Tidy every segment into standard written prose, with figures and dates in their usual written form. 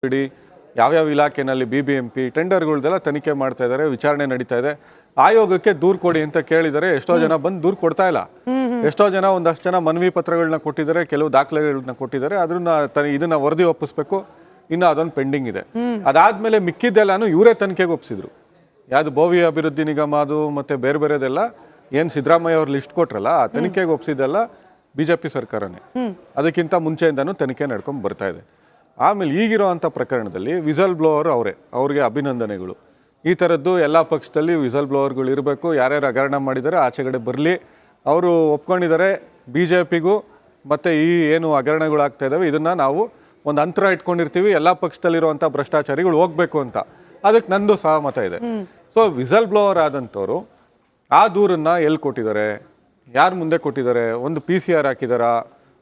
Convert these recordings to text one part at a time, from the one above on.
ಇಡೀ ಯಾವ್ಯಾವ ಇಲಾಖೆನಲ್ಲಿ BBMP ಟೆಂಡರ್ಗಳ್ದೆಲ್ಲ ತನಿಖೆ ಮಾಡ್ತಾ ಇದ್ದಾರೆ, ವಿಚಾರಣೆ ನಡೀತಾ ಇದೆ. ಆಯೋಗಕ್ಕೆ ದೂರು ಕೊಡಿ ಅಂತ ಕೇಳಿದರೆ ಎಷ್ಟೋ ಜನ ಬಂದು ದೂರು ಕೊಡ್ತಾ ಇಲ್ಲ. ಎಷ್ಟೋ ಜನ ಒಂದಷ್ಟು ಜನ ಮನವಿ ಪತ್ರಗಳನ್ನ ಕೊಟ್ಟಿದ್ದಾರೆ, ಕೆಲವು ದಾಖಲೆಗಳನ್ನ ಕೊಟ್ಟಿದ್ದಾರೆ. ಇದನ್ನ ವರದಿ ಒಪ್ಪಿಸ್ಬೇಕು, ಇನ್ನು ಅದೊಂದು ಪೆಂಡಿಂಗ್ ಇದೆ. ಅದಾದ್ಮೇಲೆ ಮಿಕ್ಕಿದ್ದೆಲ್ಲಾನು ಇವರೇ ತನಿಖೆಗೆ ಒಪ್ಪಿಸಿದ್ರು. ಯಾವುದು ಭೋವಿ ಅಭಿವೃದ್ಧಿ ನಿಗಮ ಅದು ಮತ್ತೆ ಬೇರೆ ಬೇರೆದೆಲ್ಲ ಏನು ಸಿದ್ದರಾಮಯ್ಯ ಅವ್ರು ಲಿಸ್ಟ್ ಕೊಟ್ರಲ್ಲ, ಆ ತನಿಖೆಗೆ ಒಪ್ಪಿಸಿದ್ದೆಲ್ಲ BJP ಸರ್ಕಾರನೇ. ಅದಕ್ಕಿಂತ ಮುಂಚೆಯಿಂದನೂ ತನಿಖೆ ನಡ್ಕೊಂಡು ಬರ್ತಾ ಇದೆ. ಆಮೇಲೆ ಈಗಿರೋವಂಥ ಪ್ರಕರಣದಲ್ಲಿ ವಿಸಲ್ ಬ್ಲೋವರ್ ಅವ್ರಿಗೆ ಅಭಿನಂದನೆಗಳು. ಈ ಥರದ್ದು ಎಲ್ಲ ಪಕ್ಷದಲ್ಲಿ ವಿಸಲ್ ಬ್ಲೋವರ್ಗಳು ಇರಬೇಕು. ಯಾರ್ಯಾರು ಹಗರಣ ಮಾಡಿದ್ದಾರೆ ಆಚೆಗಡೆ ಬರಲಿ. ಅವರು ಒಪ್ಕೊಂಡಿದ್ದಾರೆ BJPಗೂ ಮತ್ತು ಈ ಏನು ಹಗರಣಗಳಾಗ್ತಾ ಇದ್ದಾವೆ ಇದನ್ನು ನಾವು ಒಂದು ಅಂತರ ಇಟ್ಕೊಂಡಿರ್ತೀವಿ, ಎಲ್ಲ ಪಕ್ಷದಲ್ಲಿರುವಂಥ ಭ್ರಷ್ಟಾಚಾರಿಗಳು ಹೋಗಬೇಕು ಅಂತ. ಅದಕ್ಕೆ ನಂದು ಸಹಮತ ಇದೆ. ಸೊ ವಿಸಲ್ ಬ್ಲೋವರ್ ಆದಂಥವ್ರು ಆ ದೂರನ್ನು ಎಲ್ಲಿ ಕೊಟ್ಟಿದ್ದಾರೆ, ಯಾರು ಮುಂದೆ ಕೊಟ್ಟಿದ್ದಾರೆ, ಒಂದು PCR ಹಾಕಿದಾರಾ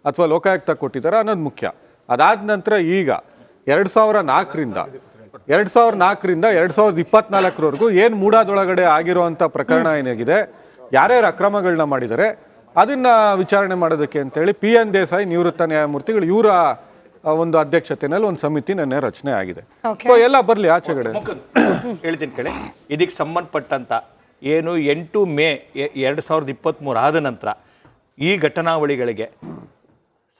ಅಥವಾ ಲೋಕಾಯುಕ್ತ ಕೊಟ್ಟಿದ್ದಾರಾ ಅನ್ನೋದು ಮುಖ್ಯ. ಅದಾದ ನಂತರ ಈಗ 2004ರಿಂದ 2024ವರೆಗೂ ಏನು ಮೂಡಾದೊಳಗಡೆ ಆಗಿರುವಂಥ ಪ್ರಕರಣ ಏನಾಗಿದೆ, ಯಾರ್ಯಾರು ಅಕ್ರಮಗಳನ್ನ ಮಾಡಿದ್ದಾರೆ ಅದನ್ನು ವಿಚಾರಣೆ ಮಾಡೋದಕ್ಕೆ ಅಂತೇಳಿ PN ದೇಸಾಯಿ ನಿವೃತ್ತ ನ್ಯಾಯಮೂರ್ತಿಗಳು ಇವರ ಒಂದು ಅಧ್ಯಕ್ಷತೆಯಲ್ಲಿ ಒಂದು ಸಮಿತಿ ನೆನ್ನೆ ರಚನೆ ಆಗಿದೆ. ಸೊ ಎಲ್ಲ ಬರಲಿ ಆಚೆಗಡೆ. ಹೇಳ್ತೀನಿ ಕೇಳಿ, ಇದಕ್ಕೆ ಸಂಬಂಧಪಟ್ಟಂತ ಏನು 8 ಮೇ 2023 ಆದ ನಂತರ ಈ ಘಟನಾವಳಿಗಳಿಗೆ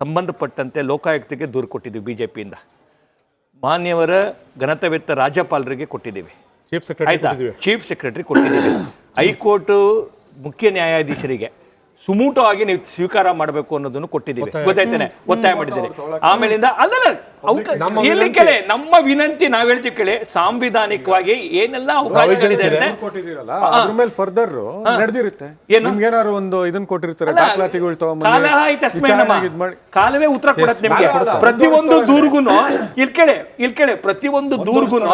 ಸಂಬಂಧಪಟ್ಟಂತೆ ಲೋಕಾಯುಕ್ತಕ್ಕೆ ದೂರು ಕೊಟ್ಟಿದ್ದೀವಿ. BJPಯಿಂದ ಮಾನ್ಯವರ ಘನತೆವೆತ್ತ ರಾಜ್ಯಪಾಲರಿಗೆ ಕೊಟ್ಟಿದ್ದೀವಿ, ಚೀಫ್ ಸೆಕ್ರೆಟರಿ ಕೊಟ್ಟಿದ್ದೀವಿ, ಹೈಕೋರ್ಟ್ ಮುಖ್ಯ ನ್ಯಾಯಾಧೀಶರಿಗೆ ಸುಮೂಟೋ ಆಗಿ ನೀವು ಸ್ವೀಕಾರ ಮಾಡಬೇಕು ಅನ್ನೋದನ್ನು ಕೊಟ್ಟಿದ್ದೀವಿ, ಗೊತ್ತಾಯ್ತೇನೆ, ಒತ್ತಾಯ ಮಾಡಿದ್ದೀರಿ. ಆಮೇಲಿಂದ ಇಲ್ಲಿ ಕೇಳಿ ನಮ್ಮ ವಿನಂತಿ ನಾವ್ ಹೇಳ್ತೀವಿ ಕೇಳಿ, ಸಾಂವಿಧಾನಿಕವಾಗಿ ಏನೆಲ್ಲ ಅವಕಾಶಗಳಿದೆ ಏನಾದ್ರು ಒಂದು ಇದನ್ನ ಕೊಟ್ಟಿರ್ತಾರೆ, ಕಾಲವೇ ಉತ್ತರ ಕೊಡತ್ತೆ ನಿಮ್ಗೆ. ಪ್ರತಿಯೊಂದು ದೂರ್ಗುನು ಇಲ್ಲಿ ಕೇಳಿ ಪ್ರತಿಯೊಂದು ದೂರ್ಗುನು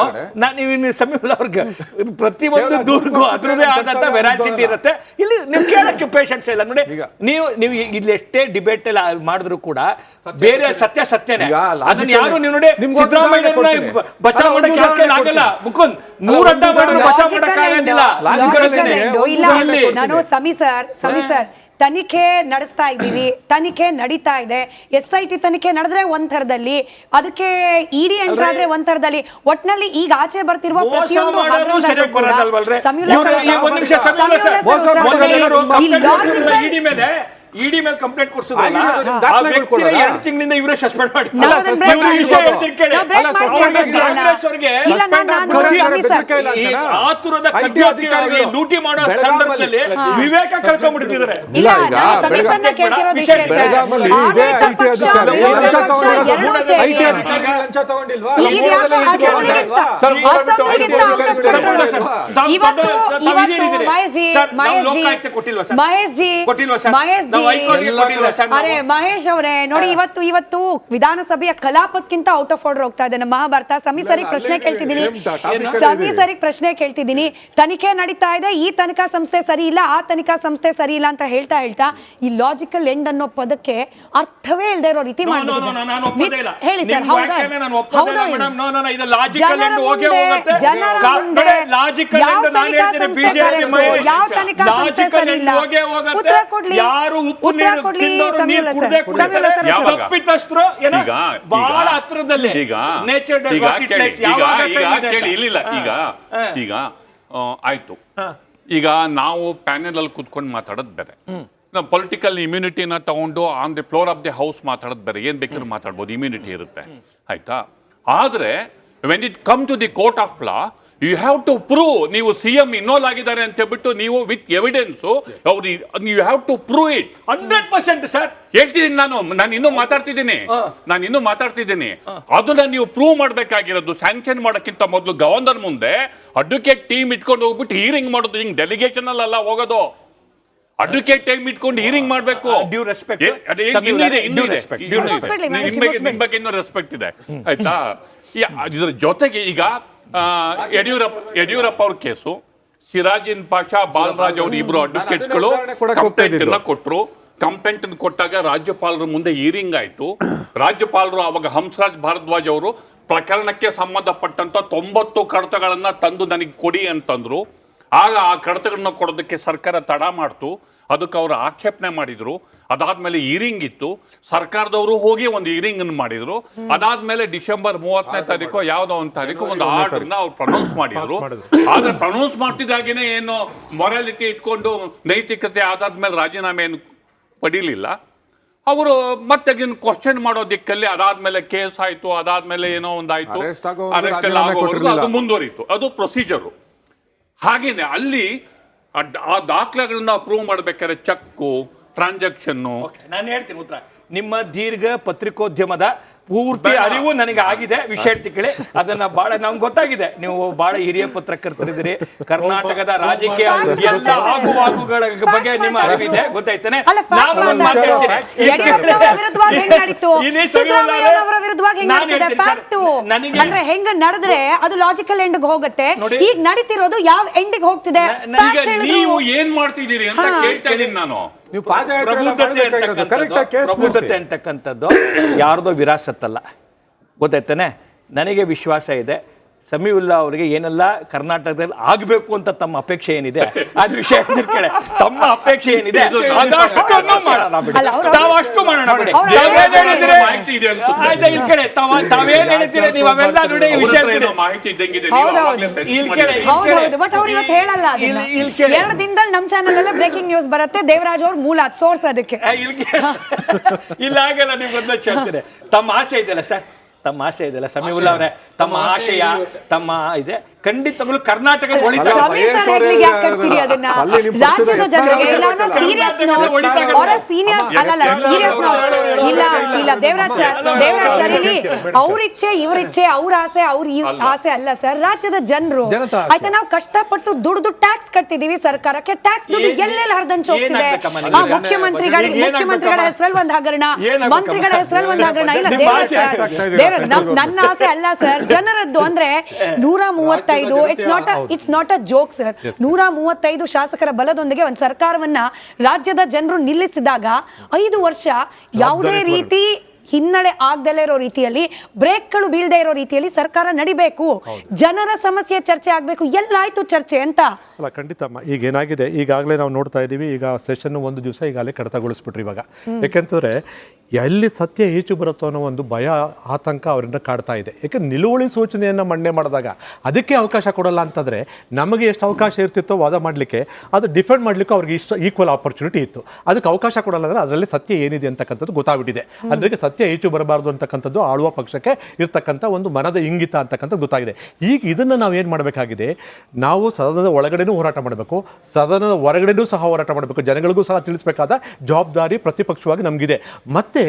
ನೀವು ಸಮೀಪ ಅವ್ರಿಗೆ ಪ್ರತಿಯೊಂದು ದೂರ್ಗು ಅದ್ರದೇ ಆದಂತ ವೆರಾಸಿಟಿ ಇರುತ್ತೆ. ಇಲ್ಲಿ ನೀವು ಕೇಳಕ್ಕೆ ಪೇಷನ್ಸ್ ಇಲ್ಲ ನೋಡಿ. ನೀವು ಇಲ್ಲಿ ಎಷ್ಟೇ ಡಿಬೇಟ್ ಎಲ್ಲ ಮಾಡಿದ್ರು ಕೂಡ ಬೇರೆ ಸತ್ಯನೇ. ಅದನ್ನ ಯಾರು ನೀವು ನೋಡಿ ಸಿದ್ದರಾಮಯ್ಯನ ಬಚಾವ್ ಮಾಡಕ್ಕೆ ಆಗಲ್ಲ. ಮುಕುಂದ್ 100 ಅಡ್ಡ ಮಾಡಿದ್ರು ಬಚಾವ್ ಮಾಡಕ್ಕೆ ಆಗೋದಿಲ್ಲ. ನಾನು ಸಮಿ ಸರ್ ತನಿಖೆ ನಡೆಸ್ತಾ ಇದ್ದೀವಿ, ತನಿಖೆ ನಡೀತಾ ಇದೆ. SIT ತನಿಖೆ ನಡೆದ್ರೆ ಒಂದ್ ಥರದಲ್ಲಿ, ಅದಕ್ಕೆ ED ಎಂಟರ್ ಆದ್ರೆ ಒಂದ್ ಥರದಲ್ಲಿ. ಒಟ್ನಲ್ಲಿ ಈಗ ಆಚೆ ಬರ್ತಿರುವ ಪ್ರತಿಯೊಂದು ED ಮೇಲೆ ಕಂಪ್ಲೇಂಟ್ ಕೊಡ್ಸಿದ್ರಲ್ಲ, ಆ ವ್ಯಕ್ತಿನ 2 ತಿಂಗಳಿಂದ ಇವರೇ ಸಸ್ಪೆಂಡ್ ಮಾಡಿದ್ದಾರೆ. ಆತುರದ ಲೂಟಿ ಮಾಡೋ ಸಂದರ್ಭದಲ್ಲಿ ವಿವೇಕ ಕಳ್ಕೊಂಡ್ಬಿಡ್ತಿದ್ದಾರೆ. ಮಹೇಶ್ ಅವರೇ ನೋಡಿ, ಇವತ್ತು ವಿಧಾನಸಭೆಯ ಕಲಾಪಕ್ಕಿಂತ ಔಟ್ ಆಫ್ ಆರ್ಡರ್ ಹೋಗ್ತಾ ಇದೆ ನಮ್ಮ ಮಹಾಭಾರತ. ಸಮೀಸರಿಗೆ ಪ್ರಶ್ನೆ ಕೇಳ್ತಿದ್ದೀನಿ. ತನಿಖೆ ನಡೀತಾ ಇದೆ, ಈ ತನಿಖಾ ಸಂಸ್ಥೆ ಸರಿ ಇಲ್ಲ, ಆ ತನಿಖಾ ಸಂಸ್ಥೆ ಸರಿ ಇಲ್ಲ ಅಂತ ಹೇಳ್ತಾ ಈ ಲಾಜಿಕಲ್ ಎಂಡ್ ಅನ್ನೋ ಪದಕ್ಕೆ ಅರ್ಥವೇ ಇಲ್ಲದೆ ಇರೋ ರೀತಿ ಮಾಡ್ಬಿಟ್ಟಿದೆ. ಹೇಳಿ ಸರ್, ಹೌದಾ? ಯಾವ ತನಿಖಾ ಸಂಸ್ಥೆ ಸರಿ ಇಲ್ಲ? ಉತ್ತರ ಕೊಡ್ಲಿ. ಬಹಳ ಹತ್ರದಲ್ಲಿ ಈಗ ಆಯ್ತು. ಈಗ ನಾವು ಪ್ಯಾನೆಲ್ ಅಲ್ಲಿ ಕುತ್ಕೊಂಡು ಮಾತಾಡೋದು ಬೇರೆ, ನಾವು ಪೊಲಿಟಿಕಲ್ ಇಮ್ಯುನಿಟಿನ ತಗೊಂಡು on the floor of the house ಮಾತಾಡೋದು ಬೇರೆ. ಏನ್ ಬೇಕಾದ್ರೂ ಮಾತಾಡ್ಬೋದು, ಇಮ್ಯುನಿಟಿ ಇರುತ್ತೆ, ಆಯ್ತಾ? ಆದ್ರೆ when it come to the court of law, you have to prove. ನೀವು CM ಇನ್ವಾಲ್ವ್ ಆಗಿದ್ದಾರೆ ಅಂತ ಹೇಳ್ಬಿಟ್ಟು ನೀವು with evidence you have to prove it 100%. Sir ಹೇಳ್ತಿದ್ದೀನಿ, ನಾನು ಇನ್ನೂ ಮಾತಾಡ್ತಿದ್ದೀನಿ. ಅದನ್ನ ನೀವು ಪ್ರೂವ್ ಮಾಡ್ಬೇಕಾಗಿರೋದು. ಸ್ಯಾಂಕ್ಷನ್ ಮಾಡೋಕ್ಕಿಂತ ಮೊದಲು ಗವರ್ನರ್ ಮುಂದೆ ಅಡ್ವೊಕೇಟ್ ಟೀಮ್ ಇಟ್ಕೊಂಡು ಹೋಗ್ಬಿಟ್ಟು ಹೀರಿಂಗ್ ಮಾಡೋದು. ಹಿಂಗ್ ಡೆಲಿಗೇಷನ್ ಅಲ್ಲ ಹೋಗೋದು, ಅಡ್ವೊಕೇಟ್ ಟೈಮ್ ಇಟ್ಕೊಂಡು ಹೀರಿಂಗ್ ಮಾಡ್ಬೇಕು. ಡ್ಯೂ ರೆಸ್ಪೆಕ್ಟ್ ನಿಮ್ ಬಗ್ಗೆ ಇನ್ನೂ ರೆಸ್ಪೆಕ್ಟ್ ಇದೆ, ಆಯ್ತಾ? ಇದ್ರ ಜೊತೆಗೆ ಈಗ ಯಡಿಯೂರಪ್ಪ ಅವ್ರ ಕೇಸು, ಸಿರಾಜಿನ್ ಪಾಷಾ, ಬಾಲರಾಜ್ ಅವರು ಇಬ್ರು ಅಡ್ವೊಕೇಟ್ಸ್ಗಳು ಕಂಪ್ಲೇಂಟ್ ಕೊಟ್ಟರು. ಕಂಪ್ಲೇಂಟ್ ಕೊಟ್ಟಾಗ ರಾಜ್ಯಪಾಲರ ಮುಂದೆ ಹೀರಿಂಗ್ ಆಯ್ತು. ರಾಜ್ಯಪಾಲರು ಅವಾಗ ಹಂಸರಾಜ್ ಭಾರದ್ವಾಜ್ ಅವರು ಪ್ರಕರಣಕ್ಕೆ ಸಂಬಂಧಪಟ್ಟಂತ 90 ಕಡತಗಳನ್ನ ತಂದು ನನಗೆ ಕೊಡಿ ಅಂತಂದ್ರು. ಆಗ ಆ ಕಡತಗಳನ್ನ ಕೊಡೋದಕ್ಕೆ ಸರ್ಕಾರ ತಡ ಮಾಡ್ತು. ಅದಕ್ಕೆ ಅವರು ಆಕ್ಷೇಪಣೆ ಮಾಡಿದ್ರು. ಅದಾದ್ಮೇಲೆ ಹಿಯರಿಂಗ್ ಇತ್ತು, ಸರ್ಕಾರದವರು ಹೋಗಿ ಒಂದು ಹಿಯರಿಂಗ್ ಅನ್ನು ಮಾಡಿದ್ರು. ಅದಾದ್ಮೇಲೆ ಡಿಸೆಂಬರ್ 30ನೇ ತಾರೀಕು ಯಾವುದೋ ಒಂದು ತಾರೀಕು ಒಂದು ಆರ್ಡರ್ನ ಅವ್ರು ಪ್ರನೌನ್ಸ್ ಮಾಡಿದ್ರು. ಆದ್ರೆ ಪ್ರನೌನ್ಸ್ ಮಾಡ್ತಿದ್ದಾಗೇನೆ ಏನು ಮೊರಾಲಿಟಿ ಇಟ್ಕೊಂಡು ನೈತಿಕತೆ ಆದಾದ್ಮೇಲೆ ರಾಜೀನಾಮೆ ಏನು ಪಡೀಲಿಲ್ಲ ಅವರು. ಮತ್ತೆ ಕ್ವಶನ್ ಮಾಡೋ ದಿಕ್ಕಲ್ಲಿ ಅದಾದ್ಮೇಲೆ ಕೇಸ್ ಆಯ್ತು, ಅದಾದ್ಮೇಲೆ ಏನೋ ಒಂದಾಯ್ತು, ಅರೆಸ್ಟ್ ಎಲ್ಲ ಆಗೋವರೆಗೂ ಅದು ಮುಂದುವರಿತು. ಅದು ಪ್ರೊಸೀಜರು. ಹಾಗೇನೆ ಅಲ್ಲಿ ಆ ದಾಖಲೆಗಳನ್ನ ಅಪ್ರೂವ್ ಮಾಡ್ಬೇಕಾದ್ರೆ ಚೆಕ್ಕು, ಟ್ರಾನ್ಸಾಕ್ಷನ್ನು. ನಾನು ಹೇಳ್ತೀನಿ ಉತ್ತರ. ನಿಮ್ಮ ದೀರ್ಘ ಪತ್ರಿಕೋದ್ಯಮದ ಪೂರ್ತಿ ಅರಿವು ನನಗೆ ಆಗಿದೆ. ವಿಷಯ ಕೇಳಿ ಅದನ್ನ ಬಹಳ ನಮ್ಗೆ ಗೊತ್ತಾಗಿದೆ. ನೀವು ಬಹಳ ಹಿರಿಯ ಪತ್ರಕರ್ತರಿದ್ದೀರಿ. ಕರ್ನಾಟಕದ ರಾಜಕೀಯ ಎಲ್ಲ ಆಗುವಾಗುಗಳ ಬಗ್ಗೆ ನಿಮ್ಮ ಅರಿವಿದೆ, ಗೊತ್ತಾಯ್ತಾನೆ. ಹೆಂಗ ನಡೆದ್ರೆ ಅದು ಲಾಜಿಕಲ್ ಎಂಡ್ ಹೋಗುತ್ತೆ. ಈಗ ನಡೀತಿರೋದು ಯಾವ ಎಂಡಿಗೆ ಹೋಗ್ತಿದೆ? ನೀವು ಏನ್ ಮಾಡ್ತಿದ್ದೀರಿ ಅಂತ ಕೇಳ್ತಾ ಇದ್ದೀನಿ ನಾನು. ಪ್ರಬುದ್ಧತೆ ಅಂತಕ್ಕಂಥದ್ದು ಯಾರ್ದೋ ವಿರಾಸತ್ತಲ್ಲ, ಗೊತ್ತಾಯ್ತಾನೆ. ನನಗೆ ವಿಶ್ವಾಸ ಇದೆ ಸಮೀವುಲ್ಲಾ ಅವರಿಗೆ ಏನೆಲ್ಲ ಕರ್ನಾಟಕದಲ್ಲಿ ಆಗಬೇಕು ಅಂತ ತಮ್ಮ ಅಪೇಕ್ಷೆ ಏನಿದೆ ಅದ್ ವಿಷಯ ಕೇಳಿ. ತಮ್ಮ ಅಪೇಕ್ಷೆ ಏನಿದೆ ತಾವೇನ್ ಹೇಳ್ತೀರಿ ನೀವು ಅವೆಲ್ಲ ನೋಡಿ ವಿಷಯ ಹೇಳಲ್ಲ. 2 ದಿನದಲ್ಲಿ ನಮ್ ಚಾನಲ್ ಅಲ್ಲೇ ಬ್ರೇಕಿಂಗ್ ನ್ಯೂಸ್ ಬರುತ್ತೆ. ದೇವರಾಜ್ ಅವ್ರ ಮೂಲ ಸೋರ್ಸ್ ಅದಕ್ಕೆ ಇಲ್ಲ ಆಗಲ್ಲ. ನೀವು ಮೊದಲು ಹೇಳ್ತೀರಿ ತಮ್ಮ ಆಸೆ ಇದೆಯಲ್ಲ ಸರ್, ತಮ್ಮ ಆಸೆ ಇದೆಯಲ್ಲ ಸಮೀವುಲ್ಲಾ ಅವರೇ, ತಮ್ಮ ಆಶಯ ತಮ್ಮ ಇದೆ ಖಂಡಿತಗಳು ಕರ್ನಾಟಕ ಅವ್ರಿಚ್ಛೆ ಇವ್ರಿಚ್ಛೆ ಅವ್ರ ಆಸೆ ಅವ್ರ ಆಸೆ ಅಲ್ಲ ಸರ್, ರಾಜ್ಯದ ಜನರು. ಆಯ್ತಾ, ನಾವು ಕಷ್ಟಪಟ್ಟು ದುಡ್ದು ಟ್ಯಾಕ್ಸ್ ಕಟ್ತಿದೀವಿ ಸರ್ಕಾರಕ್ಕೆ. ಟ್ಯಾಕ್ಸ್ ದುಡ್ಡು ಎಲ್ಲೆಲ್ಲಿ ಹರಿದಂಚು ಹೋಗ್ತಿದೆ. ಮುಖ್ಯಮಂತ್ರಿಗಳ ಹೆಸರಲ್ಲಿ ಒಂದು ಹಗರಣ, ಮಂತ್ರಿಗಳ ಹೆಸರಲ್ಲಿ ಒಂದು ಹಗರಣ. ಇಲ್ಲ ನನ್ನ ಆಸೆ ಅಲ್ಲ ಸರ್, ಜನರದ್ದು. ಅಂದ್ರೆ 135 it's not a joke sir. 135 ಶಾಸಕರ ಬಲದೊಂದಿಗೆ ಒಂದು ಸರ್ಕಾರವನ್ನ ರಾಜ್ಯದ ಜನರು ನಿಲ್ಲಿಸಿದಾಗ 5 ವರ್ಷ ಯಾವುದೇ ರೀತಿ ಹಿನ್ನಡೆ ಆಗದಲ್ಲೇ ಇರೋ ರೀತಿಯಲ್ಲಿ, ಬ್ರೇಕ್ಗಳು ಬೀಳದೆ ಇರೋ ರೀತಿಯಲ್ಲಿ ಸರ್ಕಾರ ನಡಿಬೇಕು. ಜನರ ಸಮಸ್ಯೆ ಚರ್ಚೆ ಆಗ್ಬೇಕು. ಎಲ್ಲಾಯ್ತು ಚರ್ಚೆ ಅಂತ ಅಲ್ಲ, ಖಂಡಿತಮ್ಮ. ಈಗ ಏನಾಗಿದೆ, ಈಗಾಗಲೇ ನಾವು ನೋಡ್ತಾ ಇದ್ದೀವಿ. ಈಗ ಸೆಷನ್ 1 ದಿವಸ ಈಗಾಗಲೇ ಕಡತಗೊಳಿಸ್ಬಿಟ್ರು ಇವಾಗ. ಯಾಕೆಂತಂದ್ರೆ ಎಲ್ಲಿ ಸತ್ಯ ಈಚು ಬರುತ್ತೋ ಅನ್ನೋ ಒಂದು ಭಯ, ಆತಂಕ ಅವರಿಂದ ಕಾಡ್ತಾ ಇದೆ. ಯಾಕೆಂದ್ರೆ ನಿಲುವಳಿ ಸೂಚನೆಯನ್ನು ಮಂಡನೆ ಮಾಡಿದಾಗ ಅದಕ್ಕೆ ಅವಕಾಶ ಕೊಡಲ್ಲ ಅಂತಂದರೆ ನಮಗೆ ಎಷ್ಟು ಅವಕಾಶ ಇರ್ತಿತ್ತೋ ವಾದ ಮಾಡಲಿಕ್ಕೆ, ಅದು ಡಿಫೆಂಡ್ ಮಾಡಲಿಕ್ಕೆ ಅವ್ರಿಗೆ ಇಷ್ಟು ಈಕ್ವಲ್ ಆಪರ್ಚುನಿಟಿ ಇತ್ತು. ಅದಕ್ಕೆ ಅವಕಾಶ ಕೊಡಲ್ಲ ಅಂದರೆ ಅದರಲ್ಲಿ ಸತ್ಯ ಏನಿದೆ ಅಂತಕ್ಕಂಥದ್ದು ಗೊತ್ತಾಗ್ಬಿಟ್ಟಿದೆ. ಅಂದರೆ ಸತ್ಯ ಈಚು ಬರಬಾರ್ದು ಅಂತಕ್ಕಂಥದ್ದು ಆಳುವ ಪಕ್ಷಕ್ಕೆ ಇರ್ತಕ್ಕಂಥ ಒಂದು ಮನದ ಇಂಗಿತ ಅಂತಕ್ಕಂಥದ್ದು ಗೊತ್ತಾಗಿದೆ. ಈಗ ಇದನ್ನು ನಾವು ಏನು ಮಾಡಬೇಕಾಗಿದೆ, ನಾವು ಸದನದ ಒಳಗಡೆನೂ ಹೋರಾಟ ಮಾಡಬೇಕು, ಸದನದ ಹೊರಗಡೆನೂ ಸಹ ಹೋರಾಟ ಮಾಡಬೇಕು. ಜನಗಳಿಗೂ ಸಹ ತಿಳಿಸಬೇಕಾದ ಜವಾಬ್ದಾರಿ ಪ್ರತಿಪಕ್ಷವಾಗಿ ನಮಗಿದೆ. ಮತ್ತು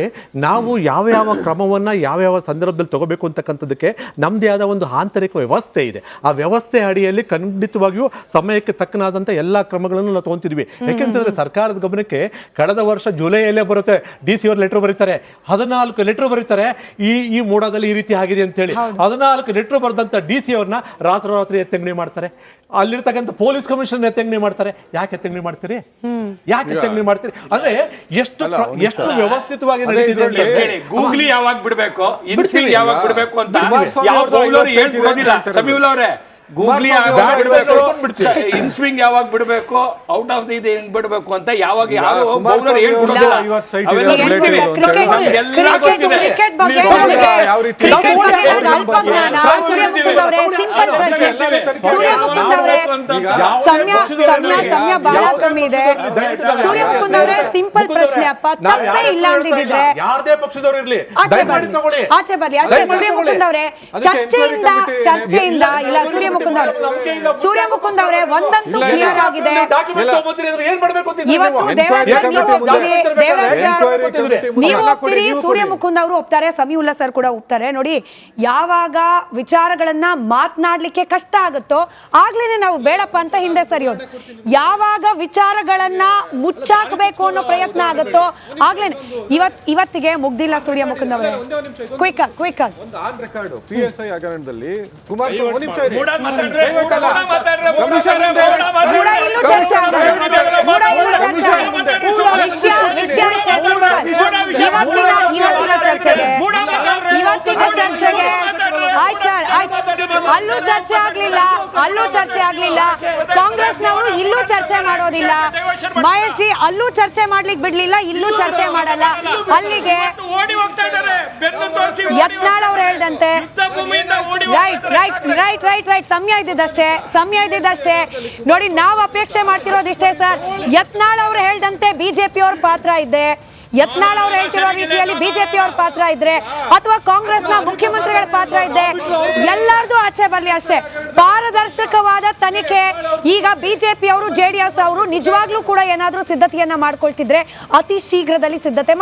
ನಾವು ಯಾವ ಕ್ರಮವನ್ನು ಯಾವ ಸಂದರ್ಭದಲ್ಲಿ ತಗೋಬೇಕು ಅಂತಕ್ಕಂಥದ್ದಕ್ಕೆ ನಮ್ಮದೇ ಆದ ಒಂದು ಆಂತರಿಕ ವ್ಯವಸ್ಥೆ ಇದೆ. ಆ ವ್ಯವಸ್ಥೆ ಅಡಿಯಲ್ಲಿ ಖಂಡಿತವಾಗಿಯೂ ಸಮಯಕ್ಕೆ ತಕ್ಕನಾದಂಥ ಎಲ್ಲ ಕ್ರಮಗಳನ್ನು ನಾವು ತೊಗೊತಿದ್ವಿ. ಯಾಕೆಂತಂದರೆ ಸರ್ಕಾರದ ಗಮನಕ್ಕೆ ಕಳೆದ ವರ್ಷ ಜುಲೈಯಲ್ಲೇ ಬರುತ್ತೆ, DC ಅವರು ಲೆಟರ್ ಬರೀತಾರೆ, 14 ಲೆಟರ್ ಬರೀತಾರೆ ಈ ಮೂಡಾದಲ್ಲಿ ಈ ರೀತಿ ಆಗಿದೆ ಅಂತೇಳಿ. 14 ಲೆಟರ್ ಬರೆದಂಥ DC ಅವ್ರನ್ನ ರಾತ್ರೋರಾತ್ರಿ ಎತ್ತಂಗಡಿ ಮಾಡ್ತಾರೆ. ಅಲ್ಲಿರ್ತಕ್ಕಂಥ ಪೊಲೀಸ್ ಕಮಿಷನರ್ ಎತ್ತಂಗಡಿ ಮಾಡ್ತಾರೆ. ಯಾಕೆ ಎತ್ತಂಗಡಿ ಮಾಡ್ತೀರಿ? ಯಾಕೆ ಎತ್ತಂಗಡಿ ಮಾಡ್ತೀರಿ? ಅಂದ್ರೆ ಎಷ್ಟು ವ್ಯವಸ್ಥಿತವಾಗಿ ಗೂಗ್ಲಿ ಯಾವಾಗ ಬಿಡ್ಬೇಕು, ಇನ್ಸ್ಟಿಂಗ್ ಯಾವಾಗ ಬಿಡ್ಬೇಕು ಅಂತ ಯಾವ ಬೌಲರ್ ಹೇಳ್ಬಿಡೋದಿಲ್ಲ ಸಮೀವುಲ್ಲಾ ಅವರೇ. ಗೂಗ್ಲಿ ಇನ್ಸ್ವಿಂಗ್ ಯಾವಾಗ ಬಿಡಬೇಕು, ಔಟ್ ಆಫ್ ದಿ ಹೆಂಗ್ ಬಿಡಬೇಕು ಅಂತ ಯಾವಾಗ ಯಾವ ಬೌಲರ್ ಹೇಳ್ಬಿಡೋದಿಲ್ಲ. ಸಿಂಪಲ್ ಪ್ರಶ್ನೆ ಅಪ್ಪ, ತಪ್ಪೇ ಇಲ್ಲ ಅಂದಿದ್ರೆ ಯಾರದೇ ಪಕ್ಷದವರು ಇರ್ಲಿ ಆಚೆ ಬರ್ಲಿ ಅಷ್ಟೇ. ಸೂರ್ಯಮುಕುಂದ್ ಅವರೇ, ಚರ್ಚೆಯಿಂದ ಇಲ್ಲ ಸೂರ್ಯ ಮುಕುಂದ್ ಅವರೇ, ಒಂದಂತೂ ಕ್ಲಿಯರ್ ಆಗಿದೆ. ಇವತ್ತು ನೀವು ಒಪ್ತೀರಿ, ಸೂರ್ಯ ಮುಕುಂದ್ ಅವರು ಒಪ್ತಾರೆ, ಸಮೀವುಲ್ಲಾ ಸರ್ ಕೂಡ ಒಪ್ತಾರೆ. ನೋಡಿ, ಯಾವಾಗ ವಿಚಾರಗಳನ್ನ ಮಾತನಾಡ್ಲಿಕ್ಕೆ ಕಷ್ಟ ಆಗುತ್ತೋ ಆಗ್ಲೇನೆ ನಾವು ಬೇಡಪ್ಪ ಅಂತ ಹಿಂದೆ ಸರಿಯೋದು. ಯಾವಾಗ ವಿಚಾರಗಳನ್ನ ಮುಚ್ಚಾಕಬೇಕು ಅನ್ನೋ ಪ್ರಯತ್ನ ಆಗುತ್ತೋ ಆಗ್ಲೇನೆ. ಇವತ್ತಿಗೆ ಮುಗ್ದಿಲ್ಲ ಸೂರ್ಯ ಮುಕುಂದ್ ಅವರೇ. ಕ್ವಿಕ್ ಒಂದು ಆನ್ ರೆಕಾರ್ಡ್ PSI ಹಗರಣದಲ್ಲಿ ಕುಮಾರಸ್ವಾಮಿ ಕೂಡ ಇಲ್ಲೂ ಚರ್ಚೆ ಆಗಿದೆ. ಕೂಡ ಇಲ್ಲೂ ಚರ್ಚೆ ಆಗಿದೆ. ವಿಷಯ ಇಷ್ಟೇ simple. ಇವತ್ತಿನ ಚರ್ಚೆಗೆ ಆಯ್ತು ಸರ್, ಆಯ್ತು. ಅಲ್ಲೂ ಚರ್ಚೆ ಆಗ್ಲಿಲ್ಲ. ಕಾಂಗ್ರೆಸ್ನವರು ಇಲ್ಲೂ ಚರ್ಚೆ ಮಾಡೋದಿಲ್ಲ. ಮಹೇಶ್ ಜಿ ಅಲ್ಲೂ ಚರ್ಚೆ ಮಾಡ್ಲಿಕ್ಕೆ ಬಿಡ್ಲಿಲ್ಲ, ಇಲ್ಲೂ ಚರ್ಚೆ ಮಾಡಲ್ಲ. ಅಲ್ಲಿಗೆ ಯತ್ನಾಳ್ ಅವ್ರು ಹೇಳ್ದಂತೆ ರೈಟ್ ಸಮಯ ಇದ್ದಿದ್ದಷ್ಟೇ ನೋಡಿ. ನಾವು ಅಪೇಕ್ಷೆ ಮಾಡ್ತಿರೋದಿಷ್ಟೇ ಸರ್, ಯತ್ನಾಳ್ ಅವ್ರು ಹೇಳ್ದಂತೆ ಬಿಜೆಪಿ ಅವ್ರ ಪಾತ್ರ ಇದೆ, ಯತ್ನಾಳ್ ಅವ್ರು ಹೇಳ್ತಿರೋ ರೀತಿಯಲ್ಲಿ ಬಿಜೆಪಿ ಅವ್ರ ಪಾತ್ರ ಇದ್ರೆ ಅಥವಾ ಕಾಂಗ್ರೆಸ್ನ ಮುಖ್ಯಮಂತ್ರಿಗಳ ಪಾತ್ರ ಇದ್ದೆ ಎಲ್ಲಾರ್ದು ಆಚೆ ಬರ್ಲಿ ಅಷ್ಟೇ. ಪಾರದರ್ಶಕವಾದ ತನಿಖೆ ಈಗ ಬಿಜೆಪಿ ಅವರು, ಜೆಡಿಎಸ್ ಅವರು ನಿಜವಾಗ್ಲೂ ಕೂಡ ಏನಾದ್ರೂ ಸಿದ್ಧತೆಯನ್ನ ಮಾಡ್ಕೊಳ್ತಿದ್ರೆ ಅತಿ ಶೀಘ್ರದಲ್ಲಿ ಸಿದ್ಧತೆ